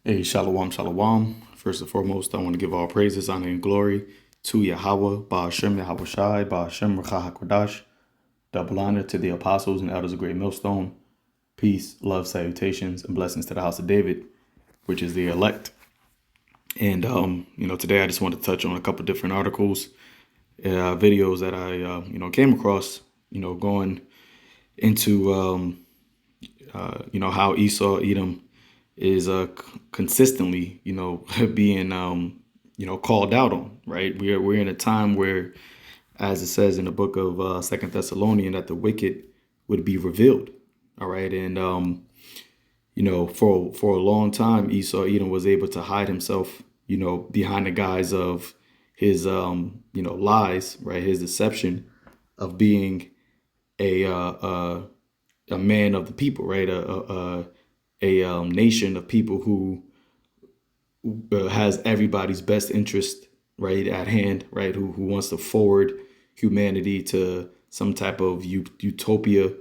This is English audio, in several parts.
Hey, shalom, shalom. First and foremost, I want to give all praises, honor, and glory to Yahweh, Ba'ashem, Yahweh Shai, Ba'ashem, Rakah HaKodash. Double honor to the apostles and elders of Great Millstone. Peace, love, salutations, and blessings to the house of David, which is the elect. And, today I just want to touch on a couple different articles, videos that I came across, going into, how Esau, Edom, is consistently, being, called out on. Right, we're in a time where, as it says in the book of Second Thessalonian, that the wicked would be revealed. All right, and for a long time, Esau Edom was able to hide himself, behind the guise of his lies, right, his deception of being a a man of the people, right, a nation of people who has everybody's best interest right at hand, right? Who wants to forward humanity to some type of utopia,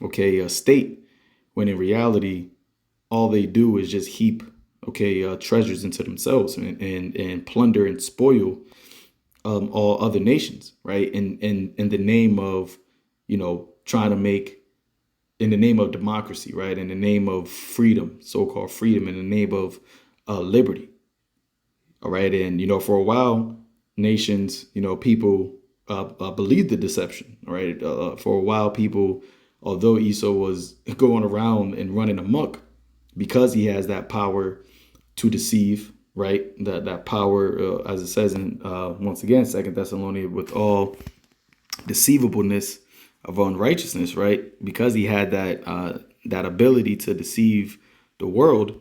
okay, state. When in reality, all they do is just heap, okay, treasures into themselves and plunder and spoil all other nations, right? In the name of, trying to make, in the name of democracy, right? In the name of freedom, so-called freedom, in the name of liberty. All right. And, for a while, nations, people believed the deception. All right. For a while, people, although Esau was going around and running amok because he has that power to deceive, right? That power, as it says in, once again, Second Thessalonians, with all deceivableness of unrighteousness, right? Because he had that ability to deceive the world,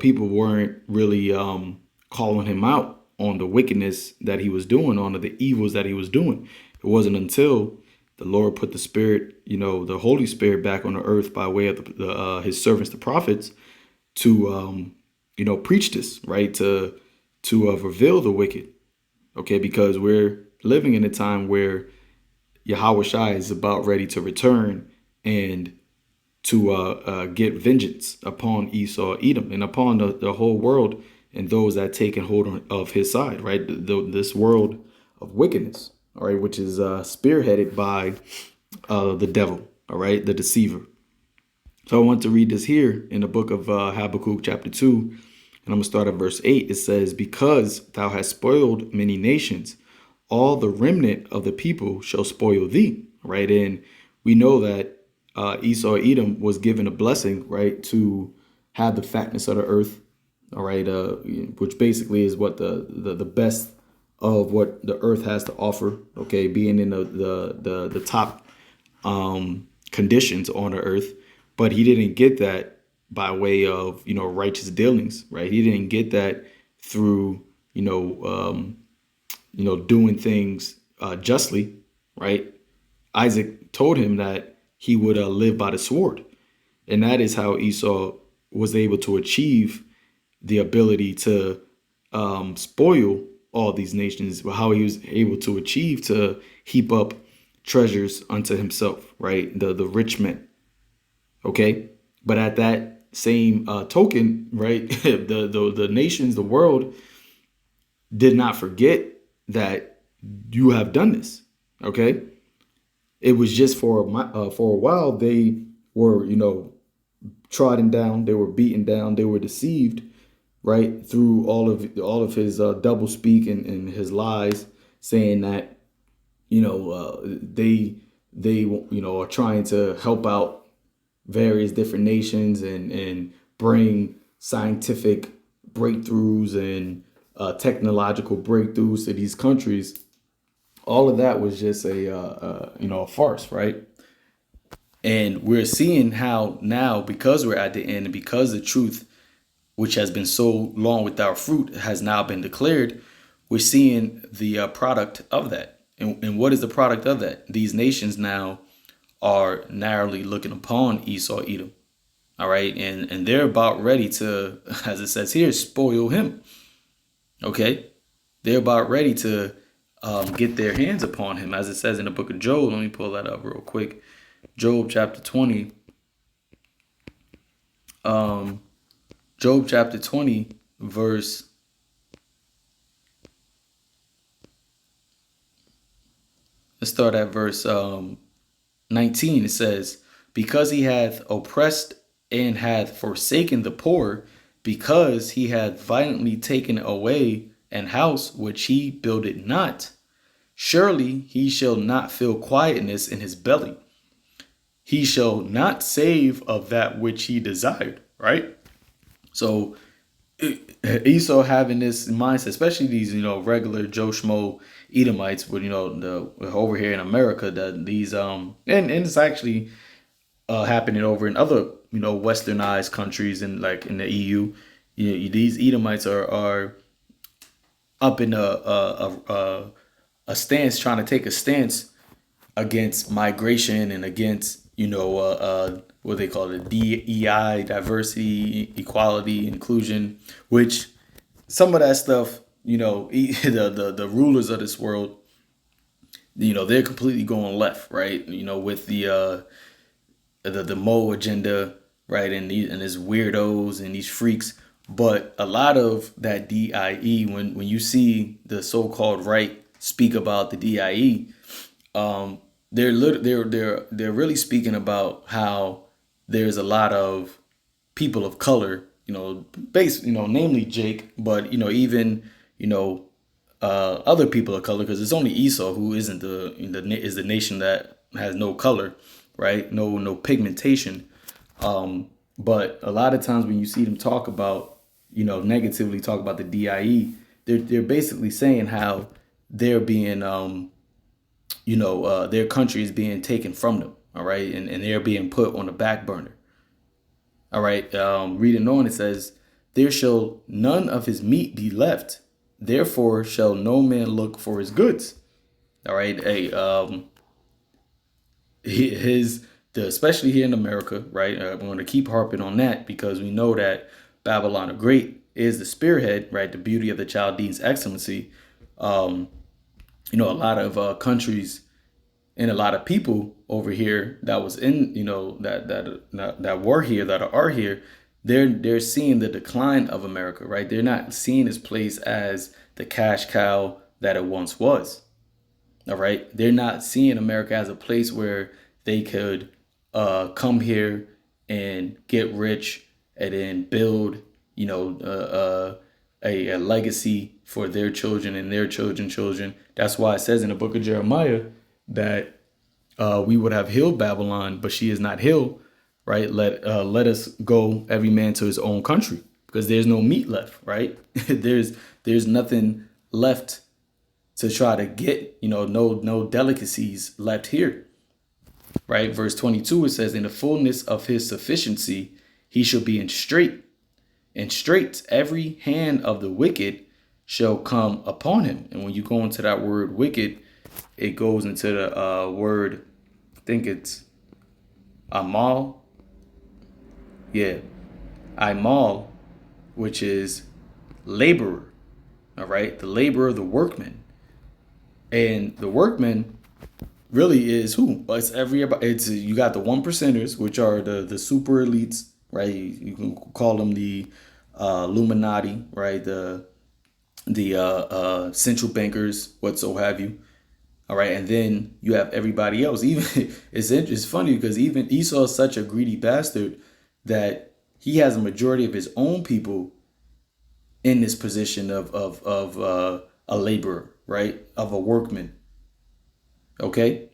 people weren't really calling him out on the wickedness that he was doing, on the evils that he was doing. It wasn't until the Lord put the Spirit, the Holy Spirit, back on the earth by way of His servants, the prophets, to preach this, right? To reveal the wicked, okay? Because we're living in a time where Yahweh Shai is about ready to return and to get vengeance upon Esau, Edom, and upon the whole world and those that take and hold of his side, right? This world of wickedness, all right, which is spearheaded by the devil, all right, the deceiver. So I want to read this here in the book of Habakkuk chapter 2, and I'm going to start at verse 8. It says, "Because thou hast spoiled many nations, all the remnant of the people shall spoil thee." Right. And we know that Esau Edom was given a blessing, right, to have the fatness of the earth. All right. Which basically is what the best of what the earth has to offer. Okay. Being in the top conditions on the earth. But he didn't get that by way of, righteous dealings. Right. He didn't get that through, doing things justly, right? Isaac told him that he would live by the sword. And that is how Esau was able to achieve the ability to spoil all these nations, how he was able to achieve to heap up treasures unto himself, right? The rich men, okay? But at that same token, right, the nations, the world did not forget that you have done this, okay? It was just for a while they were, trodden down, they were beaten down, they were deceived, right, through all of his double speak and his lies, saying that they are trying to help out various different nations and bring scientific breakthroughs and technological breakthroughs to these countries. All of that was just a farce, right? And we're seeing how now, because we're at the end and because the truth, which has been so long without fruit, has now been declared, we're seeing the product of that. And what is the product of that? These nations now are narrowly looking upon Esau, Edom. All right. And they're about ready to, as it says here, spoil him. Okay. They're about ready to get their hands upon him, as it says in the book of Job. Let me pull that up real quick. Job chapter 20. Job chapter 20, verse, let's start at verse 19. It says, because he hath oppressed and hath forsaken the poor, because he hath violently taken away an house which he builded not, surely he shall not feel quietness in his belly. He shall not save of that which he desired, right? So Esau having this mindset, especially these, regular Joe Schmo Edomites, with the over here in America, that these and it's actually happening over in other westernized countries, and like in the EU. These Edomites are up in a stance, trying to take a stance against migration and against what they call it, DEI, diversity, equality, inclusion, which some of that stuff, the rulers of this world, they're completely going left, right? With the Mo agenda, right, and these weirdos and these freaks. But a lot of that DIE, when you see the so-called right speak about the DIE, they're really speaking about how there's a lot of people of color, namely Jake, but even other people of color, because it's only Esau who isn't is the nation that has no color, right? No pigmentation. But a lot of times when you see them talk about, negatively talk about the DIE, they're basically saying how they're being their country is being taken from them, all right, and they're being put on the back burner. All right, reading on, it says, there shall none of his meat be left, therefore shall no man look for his goods. All right, especially here in America, right? I'm going to keep harping on that because we know that Babylon the Great is the spearhead, right? The beauty of the Chaldeans' excellency. A lot of countries and a lot of people over here that was in, that were here, that are here, they're seeing the decline of America, right? They're not seeing this place as the cash cow that it once was. All right, they're not seeing America as a place where they could come here and get rich and then build, a legacy for their children and their children's children. That's why it says in the book of Jeremiah that we would have healed Babylon, but she is not healed, right? Let us go, every man to his own country, because there's no meat left, right? there's nothing left to try to get, no delicacies left here, right? Verse 22, it says, in the fullness of his sufficiency, he shall be in straits every hand of the wicked shall come upon him. And when you go into that word wicked, it goes into the word, I think it's amal. Yeah, amal, which is laborer. All right, the laborer, the workman. And the workman really is who? It's you got the 1%ers, which are the super elites, right? You can call them the Illuminati, right? The central bankers, what so have you. All right, and then you have everybody else. Even it's funny because even Esau is such a greedy bastard that he has a majority of his own people in this position of a laborer, right? Of a workman. Okay,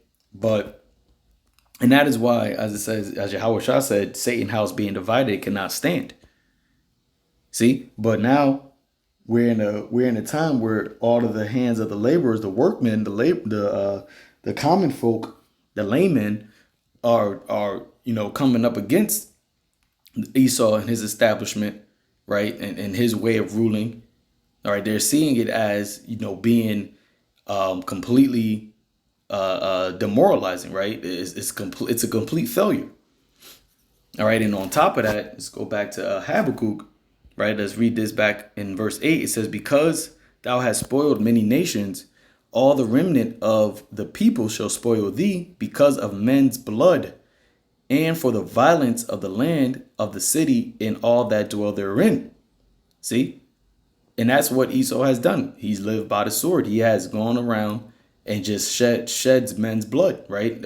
and that is why, as it says, as Yahweh Shah said, Satan's house being divided cannot stand. See, but now we're in a time where all of the hands of the laborers, the workmen, the common folk, the laymen are coming up against Esau and his establishment, right, and his way of ruling. All right, they're seeing it as being completely demoralizing, right? It's a complete failure. All right, and on top of that, let's go back to Habakkuk. Right, let's read this back in verse 8. It says, because thou hast spoiled many nations, all the remnant of the people shall spoil thee because of men's blood. and for the violence of the land of the city and all that dwell therein. See? And that's what Esau has done. He's lived by the sword. He has gone around and just sheds men's blood, right?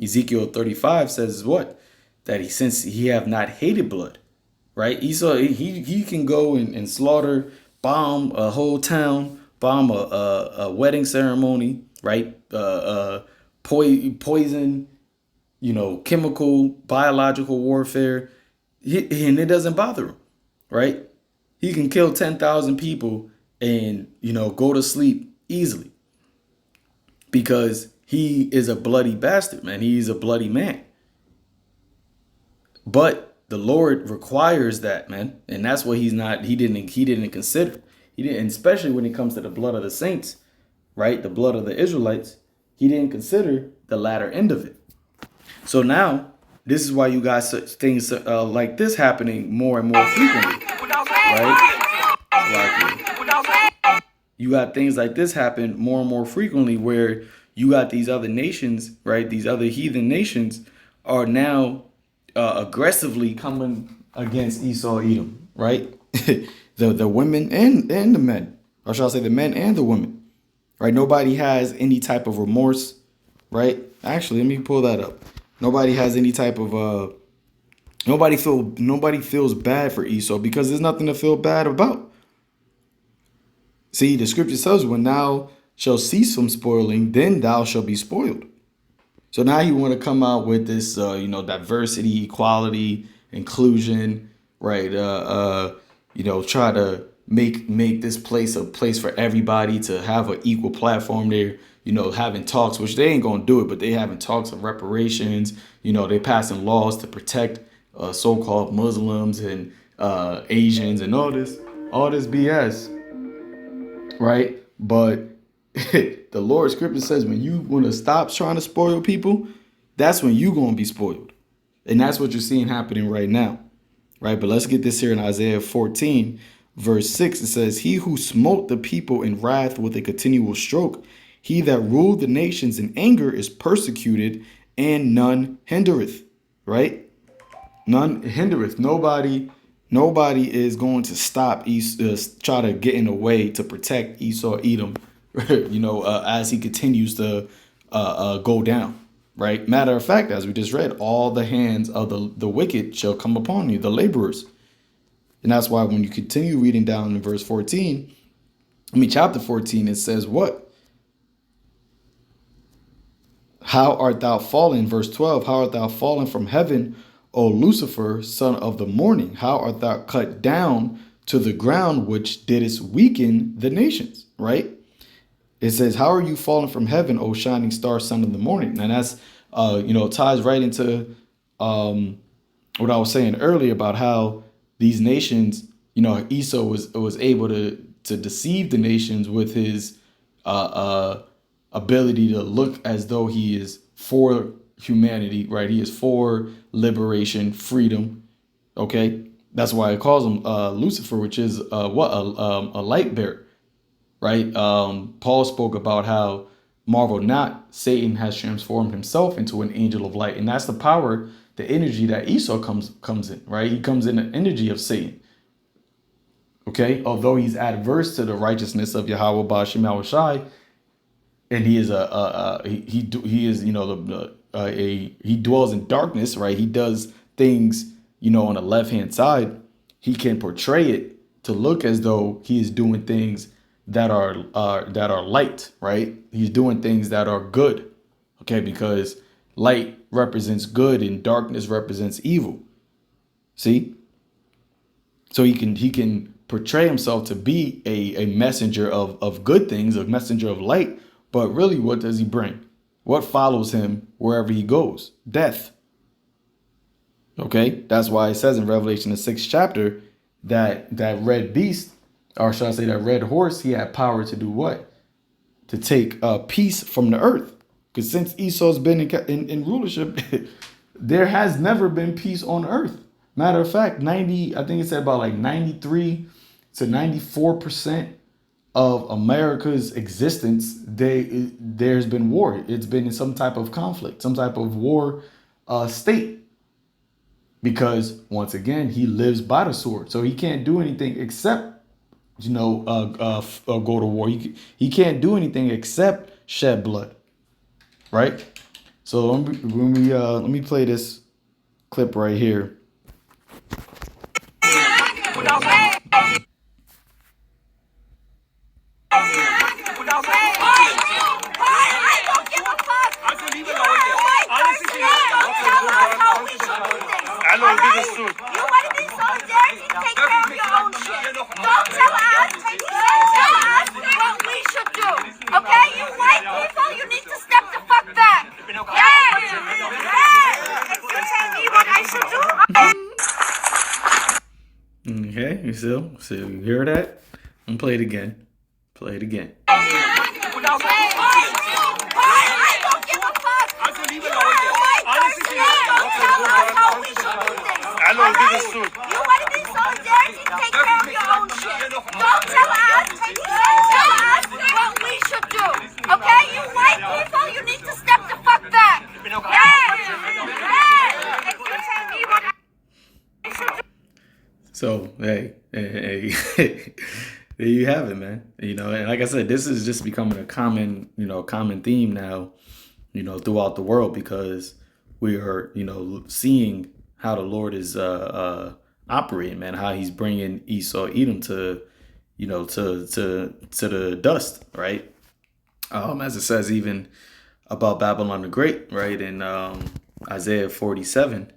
Ezekiel 35 says what? That since he have not hated blood, right? Esau, he can go and slaughter, bomb a whole town, bomb a wedding ceremony, right? Poison, chemical, biological warfare, and it doesn't bother him, right? He can kill 10,000 people and, go to sleep easily because he is a bloody bastard, man. He's a bloody man. But the Lord requires that, man. And that's what he didn't consider. He didn't, especially when it comes to the blood of the saints, right? The blood of the Israelites. He didn't consider the latter end of it. So now, this is why you got such things like this happening more and more frequently, right? You got things like this happen more and more frequently where you got these other nations, right? These other heathen nations are now aggressively coming against Esau, Edom, right? the women and the men, or shall I say the men and the women, right? Nobody has any type of remorse, right? Actually, let me pull that up. Nobody has any type of nobody feels bad for Esau because there's nothing to feel bad about. See, the scripture says, when thou shalt cease from spoiling, then thou shalt be spoiled. So now you want to come out with this, diversity, equality, inclusion, right? Try to make this place a place for everybody to have an equal platform there. Having talks, which they ain't gonna do it, but they having talks of reparations. They passing laws to protect so-called Muslims and Asians and all this BS, right? But the Lord's scripture says when you want to stop trying to spoil people, that's when you gonna be spoiled, and that's what you're seeing happening right now, right? But let's get this here in Isaiah 14, verse 6. It says, "He who smote the people in wrath with a continual stroke, he that ruled the nations in anger is persecuted, and none hindereth." Right? None hindereth. Nobody is going to stop try to get in the way to protect Esau, Edom, as he continues to go down. Right? Matter of fact, as we just read, all the hands of the wicked shall come upon you, the laborers. And that's why when you continue reading down in chapter 14, it says what? How art thou fallen, verse 12, how art thou fallen from heaven, O Lucifer, son of the morning? How art thou cut down to the ground, which didst weaken the nations, right? It says, how are you fallen from heaven, O shining star, son of the morning? And that's, ties right into what I was saying earlier about how these nations, Esau was able to deceive the nations with his ability to look as though he is for humanity, right? He is for liberation, freedom. Okay, that's why it calls him Lucifer, which is a light bearer, right? Paul spoke about how, marvel not, Satan has transformed himself into an angel of light, and that's the power, the energy that Esau comes in, right? He comes in the energy of Satan. Okay, although he's adverse to the righteousness of Yahweh Ba'ashem Yahushai, and he is he dwells in darkness, right? He does things, on the left hand side. He can portray it to look as though he is doing things that are light, right? He's doing things that are good, okay? Because light represents good and darkness represents evil. See, so he can portray himself to be a messenger of good things, a messenger of light. But really, what does he bring? What follows him wherever he goes? Death. Okay, that's why it says in Revelation, the 6th chapter, that red beast, or should I say that red horse, he had power to do what? To take peace from the earth. Because since Esau's been in rulership, there has never been peace on earth. Matter of fact, I think it said about like 93 to 94% of America's existence, there's been war. It's been in some type of conflict, some type of war, state, because once again he lives by the sword, so he can't do anything except go to war. He can't do anything except shed blood, right? So let me play this clip right here. Okay, you hear that? I'm gonna play it again. Play it again. So hey, there you have it, man. And like I said, this is just becoming a common theme now, throughout the world, because we are, seeing how the Lord is operating, man. How He's bringing Esau, Edom to, to the dust, right? As it says even about Babylon the Great, right, in Isaiah 47.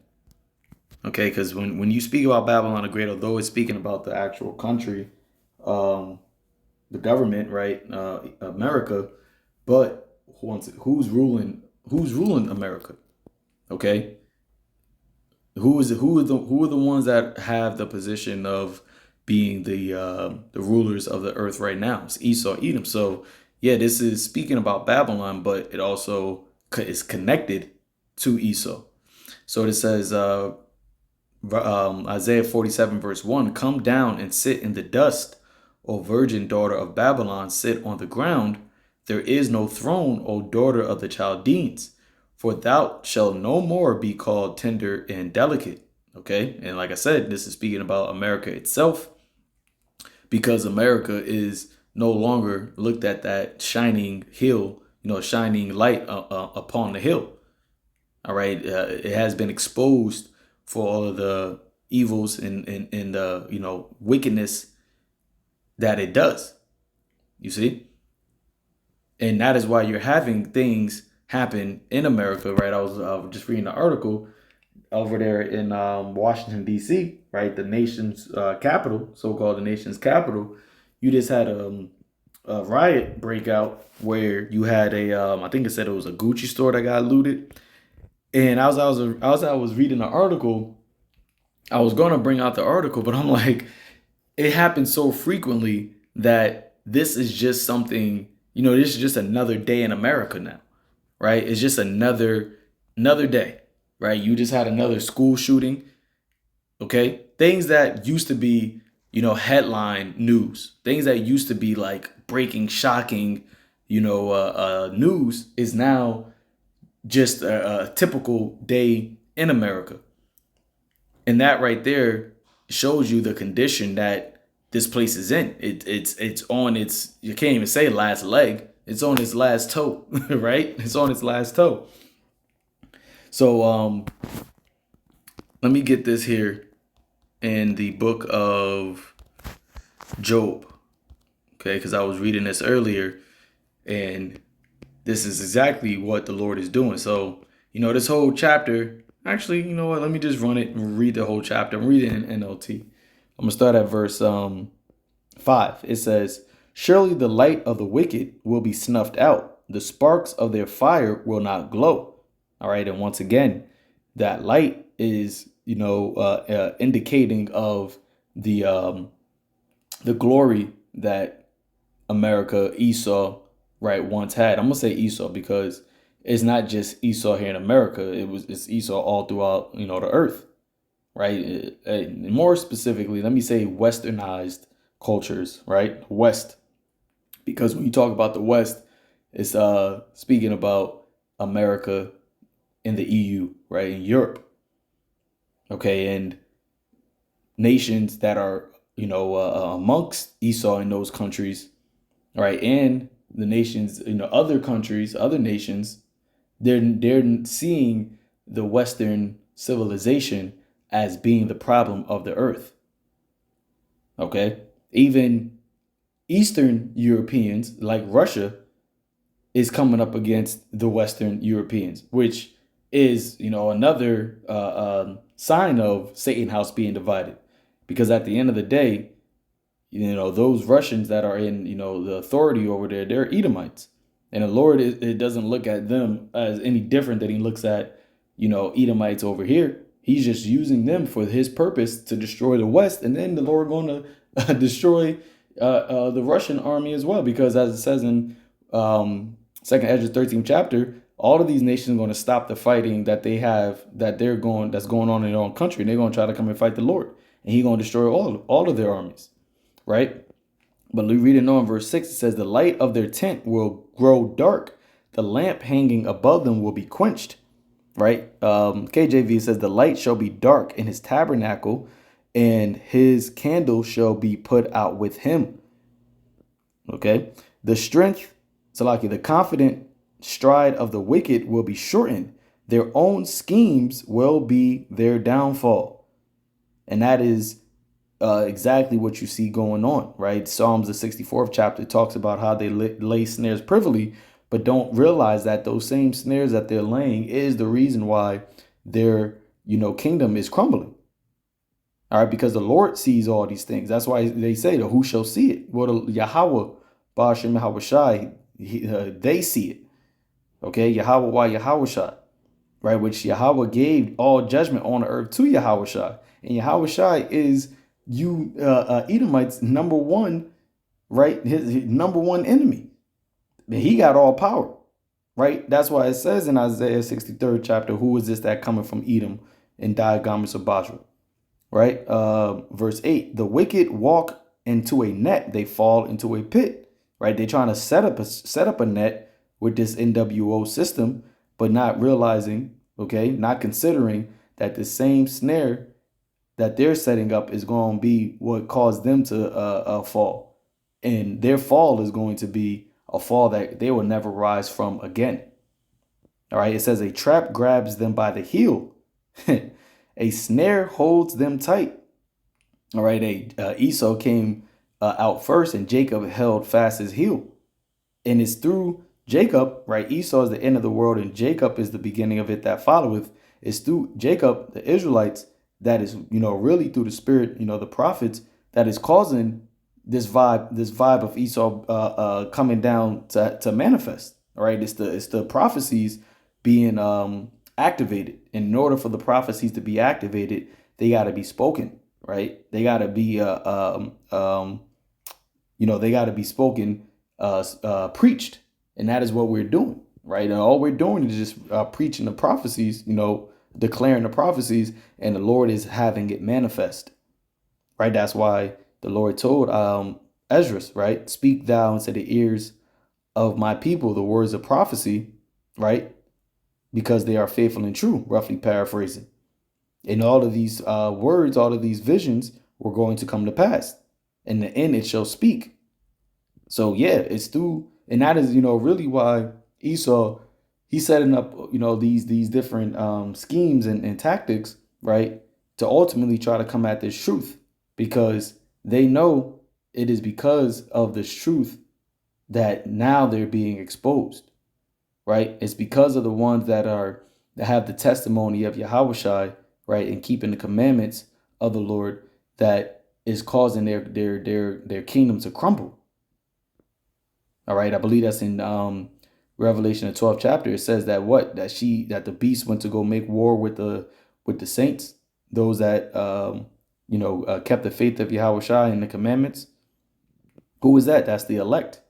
Okay, because when you speak about Babylon the Great, although it's speaking about the actual country, the government, right, America, but who's ruling America? Okay, who are the ones that have the position of being the rulers of the earth right now? It's Esau, Edom. So yeah, this is speaking about Babylon, but it also is connected to Esau. So it says. Isaiah 47 verse 1, come down and sit in the dust, O virgin daughter of Babylon, sit on the ground. There is no throne, O daughter of the Chaldeans, for thou shalt no more be called tender and delicate. Okay, and like I said, this is speaking about America itself, because America is no longer looked at that shining hill, shining light upon the hill. All right, it has been exposed for all of the evils and the wickedness that it does. You see? And that is why you're having things happen in America, right? I was just reading an article over there in Washington, D.C., right? The nation's capital, so-called the nation's capital. You just had a riot breakout where you had I think it said it was a Gucci store that got looted. And as I was reading the article, I was going to bring out the article, but I'm like, it happens so frequently that this is just something, this is just another day in America now, right? It's just another day, right? You just had another school shooting, okay? Things that used to be, headline news, things that used to be like breaking, shocking, news is now just a typical day in America. And that right there shows you the condition that this place is in. It's on its, you can't even say last leg. It's on its last toe, right? It's on its last toe. So let me get this here in the book of Job. Okay, because I was reading this earlier, and this is exactly what the Lord is doing. So, this whole chapter, actually, you know what? Let me just run it and read the whole chapter. I'm reading in NLT. I'm going to start at verse 5. It says, surely the light of the wicked will be snuffed out. The sparks of their fire will not glow. All right. And once again, that light is, indicating of the glory that America, Esau, right, once had. I'm gonna say Esau because it's not just Esau here in America. It's Esau all throughout, the earth, right? And more specifically, let me say westernized cultures, right? West, because when you talk about the West, it's speaking about America in the EU, right, in Europe. Okay, and nations that are, amongst Esau in those countries, right, and the nations, other countries, other nations, they're seeing the Western civilization as being the problem of the earth. Okay, even Eastern Europeans like Russia is coming up against the Western Europeans, which is, another sign of Satan house being divided. Because at the end of the day, those Russians that are in, the authority over there, they're Edomites. And the Lord, it doesn't look at them as any different than he looks at, Edomites over here. He's just using them for his purpose to destroy the West. And then the Lord going to destroy the Russian army as well. Because as it says in Second Ezra 13th chapter, all of these nations are going to stop the fighting that they have, that's going on in their own country. And they're going to try to come and fight the Lord. And he's going to destroy all of their armies. Right? But we read it on verse 6, it says, the light of their tent will grow dark. The lamp hanging above them will be quenched. Right? KJV says, the light shall be dark in his tabernacle, and his candle shall be put out with him. Okay? The strength, Salaki, the confident stride of the wicked will be shortened. Their own schemes will be their downfall. And that is exactly what you see going on, right? Psalms, the 64th chapter, talks about how they lay snares privily, but don't realize that those same snares that they're laying is the reason why their, kingdom is crumbling. All right, because the Lord sees all these things. That's why they say, who shall see it? Well, the Yahweh, Ba'ashem Yahweh Shai, they see it. Okay, Yahweh wa Yahweh Shai, right? Which Yahweh gave all judgment on the earth to Yahweh Shai. And Yahweh Shai is you Edomites' number one, right? His number one enemy. He got all power, right? That's why it says in Isaiah 63rd chapter, who is this that coming from Edom and dyed garments of Basra, right? Verse 8, the wicked walk into a net, they fall into a pit, right? They're trying to set up a net with this NWO system, but not realizing, okay, not considering that the same snare that they're setting up is going to be what caused them to fall. And their fall is going to be a fall that they will never rise from again. All right, it says a trap grabs them by the heel. A snare holds them tight. All right, Esau came out first and Jacob held fast his heel. And it's through Jacob, right? Esau is the end of the world and Jacob is the beginning of it that followeth. It's through Jacob, the Israelites, that is, really through the spirit, the prophets, that is causing this vibe of Esau coming down to manifest. All right, it's the prophecies being activated. And in order for the prophecies to be activated, they got to be spoken, right? They got to be they got to be spoken, preached, and that is what we're doing, right? And all we're doing is just preaching the prophecies, declaring the prophecies, and the Lord is having it manifest, right? That's why the Lord told Ezra, right? Speak thou into the ears of my people the words of prophecy, right? Because they are faithful and true, roughly paraphrasing. And all of these words, all of these visions were going to come to pass. In the end, it shall speak. So yeah, it's through, and that is, really why Esau, he's setting up, these different schemes and tactics, right, to ultimately try to come at this truth, because they know it is because of this truth that now they're being exposed, right? It's because of the ones that have the testimony of Yahushua, right, and keeping the commandments of the Lord, that is causing their kingdom to crumble. All right, I believe that's in Revelation, the 12th chapter. It says that that the beast went to go make war with the saints, those that kept the faith of Yahushua and the commandments. Who is that? That's the elect.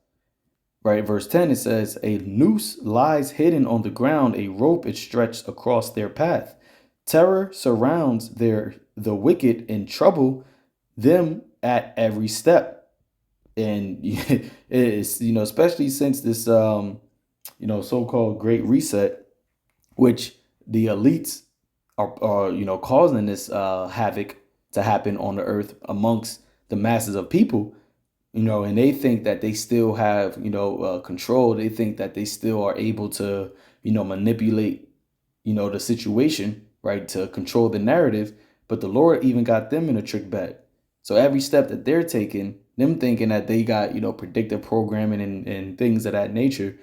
Right, verse 10, it says, a noose lies hidden on the ground, a rope is stretched across their path. Terror surrounds the wicked and trouble them at every step. And it's, especially since this, so-called Great Reset, which the elites are causing this havoc to happen on the earth amongst the masses of people, and they think that they still have control. They think that they still are able to manipulate the situation, right, to control the narrative. But the Lord even got them in a trick bag. So every step that they're taking, them thinking that they got predictive programming and things of that nature,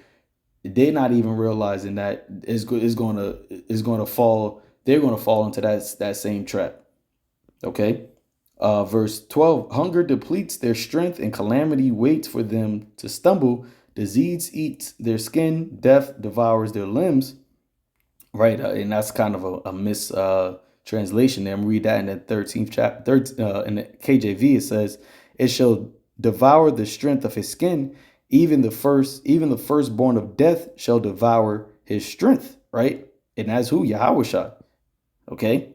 they're not even realizing that is going to fall. They're going to fall into that same trap. Okay. Verse 12, hunger depletes their strength and calamity waits for them to stumble. Disease eats their skin, death devours their limbs. Right. And that's kind of a mis translation there. I'm read that in the 13th chapter, in the KJV, it says, it shall devour the strength of his skin. Even the firstborn of death shall devour his strength. Right. And that's who? Yahushua. Okay.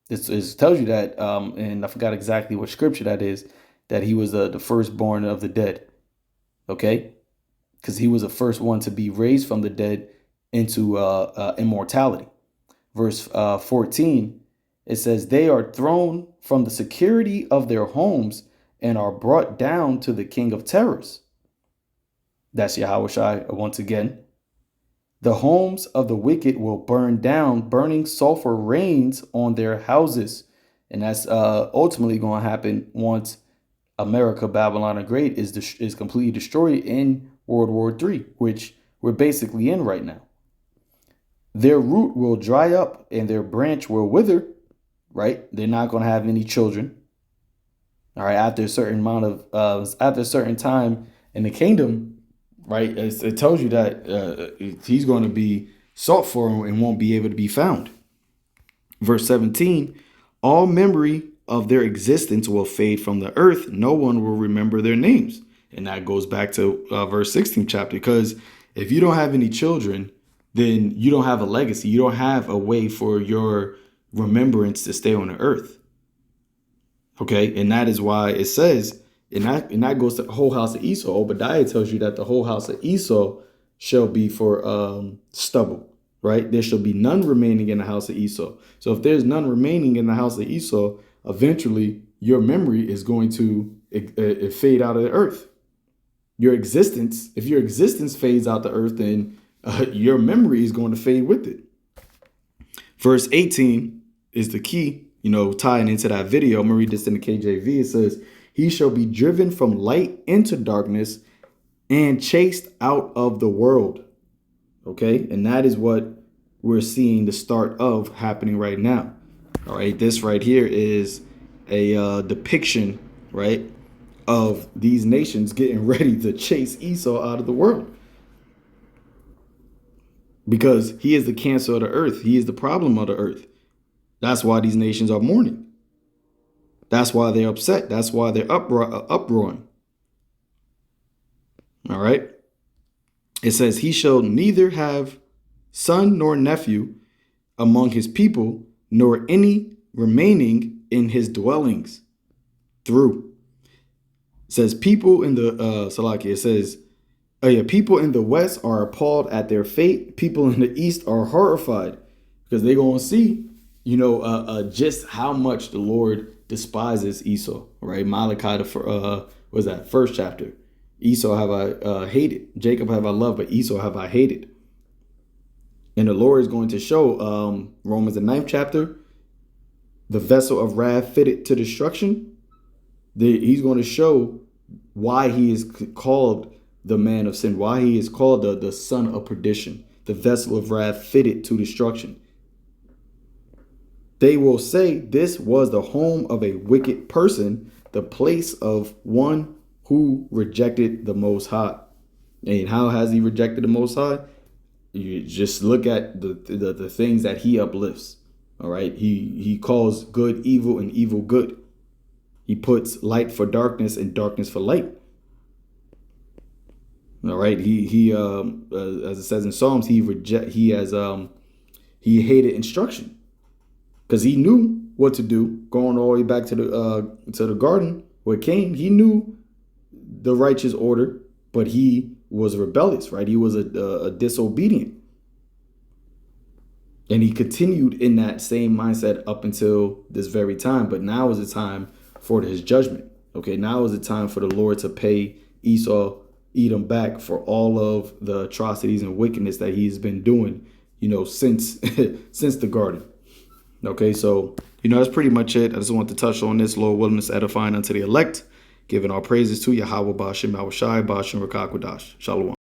It tells you that, and I forgot exactly what scripture that is, that he was the firstborn of the dead. Okay, because he was the first one to be raised from the dead into immortality. Verse 14, it says, they are thrown from the security of their homes and are brought down to the king of terrors. That's Yahushua once again. The homes of the wicked will burn down, burning sulfur rains on their houses. And that's ultimately going to happen once America, Babylon the Great, is completely destroyed in World War III, which we're basically in right now. Their root will dry up and their branch will wither, right? They're not going to have any children. All right, after a certain after a certain time in the kingdom, right? It tells you that he's going to be sought for and won't be able to be found. Verse 17, all memory of their existence will fade from the earth. No one will remember their names. And that goes back to verse 16 chapter, because if you don't have any children, then you don't have a legacy. You don't have a way for your remembrance to stay on the earth. Okay, and that is why it says, and that goes to the whole house of Esau. Obadiah tells you that the whole house of Esau shall be for stubble, right? There shall be none remaining in the house of Esau. So if there's none remaining in the house of Esau, eventually your memory is going to fade out of the earth. Your existence, if your existence fades out the earth, then your memory is going to fade with it. Verse 18 is the key, tying into that video. I'm going to read this in the KJV. It says, he shall be driven from light into darkness and chased out of the world. Okay. And that is what we're seeing the start of happening right now. All right. This right here is a depiction, right, of these nations getting ready to chase Esau out of the world. Because he is the cancer of the earth. He is the problem of the earth. That's why these nations are mourning. That's why they're upset. That's why they're uproaring. All right. It says, he shall neither have son nor nephew among his people, nor any remaining in his dwellings. Through. It says, people in the, Salaki, it says, people in the west are appalled at their fate. People in the east are horrified because they're going to see, just how much the Lord despises Esau, right? Malachi, was that first chapter? Esau have I hated, Jacob have I loved, but Esau have I hated. And the Lord is going to show Romans the 9th chapter, the vessel of wrath fitted to destruction. He's going to show why he is called the man of sin, why he is called the son of perdition, the vessel of wrath fitted to destruction. They will say this was the home of a wicked person, the place of one who rejected the Most High. And how has he rejected the Most High? You just look at the things that he uplifts. All right. He calls good evil and evil good. He puts light for darkness and darkness for light. All right. He as it says in Psalms, he hated instruction. Because he knew what to do, going all the way back to the garden with Cain. He knew the righteous order, but he was rebellious, right? He was a disobedient. And he continued in that same mindset up until this very time. But now is the time for his judgment. Okay, now is the time for the Lord to pay Esau, Edom back for all of the atrocities and wickedness that he's been doing, since since the garden. Okay, so that's pretty much it. I just want to touch on this. Lord willing, is edifying unto the elect, giving our praises to Yahweh Bashem, Yahweh Shai, Bashem, Rakakwadash. Shalom.